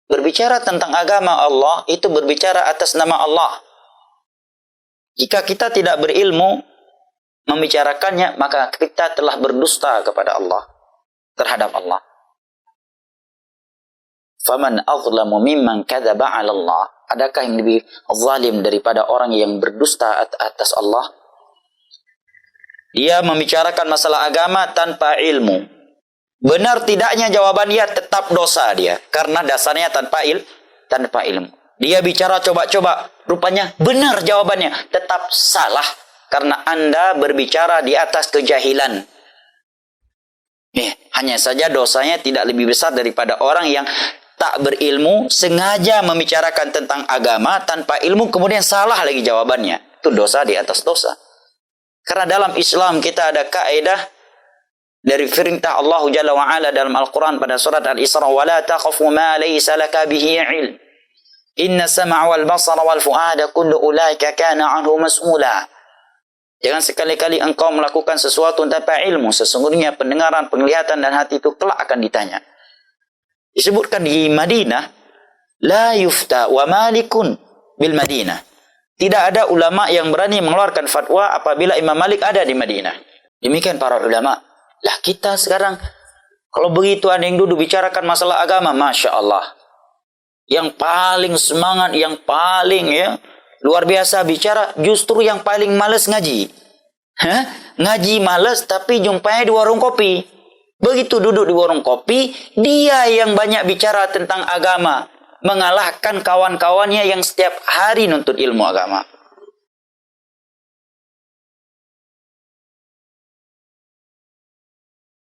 Berbicara tentang agama Allah, itu berbicara atas nama Allah. Jika kita tidak berilmu membicarakannya, maka kita telah berdusta kepada Allah, terhadap Allah. Faman azlamu mimman kadzaba 'ala Allah. Adakah yang lebih zalim daripada orang yang berdusta atas Allah? Dia membicarakan masalah agama tanpa ilmu. Benar tidaknya jawaban dia tetap dosa dia, karena dasarnya tanpa ilmu. Dia bicara coba-coba, rupanya benar jawabannya, tetap salah karena Anda berbicara di atas kejahilan. Hanya saja dosanya tidak lebih besar daripada orang yang tak berilmu, sengaja membicarakan tentang agama tanpa ilmu, kemudian salah lagi jawabannya. Itu dosa di atas dosa. Karena dalam Islam kita ada kaidah dari perintah Allah Jalla wa Ala dalam Al-Quran pada surat Al-Isra, وَلَا تَخَفُ مَا لَيْسَ لَكَ بِهِ عِلْمٍ إِنَّ السَّمْعَ وَالْبَصَرَ وَالْفُؤَادَ كُلُّ أُولَٰئِكَ كَانَ عَنْهُ مَسْئُولًا. Jangan sekali-kali engkau melakukan sesuatu tanpa ilmu. Sesungguhnya pendengaran, penglihatan, dan hati itu kelak akan ditanya. Disebutkan di Madinah, la yufta wa malikun bil Madinah. Tidak ada ulama yang berani mengeluarkan fatwa apabila Imam Malik ada di Madinah. Demikian para ulama. Lah kita sekarang, kalau begitu ada yang duduk bicarakan masalah agama, Masya Allah. Yang paling semangat, yang paling luar biasa bicara, justru yang paling males ngaji. Ngaji males, tapi jumpanya di warung kopi. Begitu duduk di warung kopi, dia yang banyak bicara tentang agama, mengalahkan kawan-kawannya yang setiap hari nuntut ilmu agama.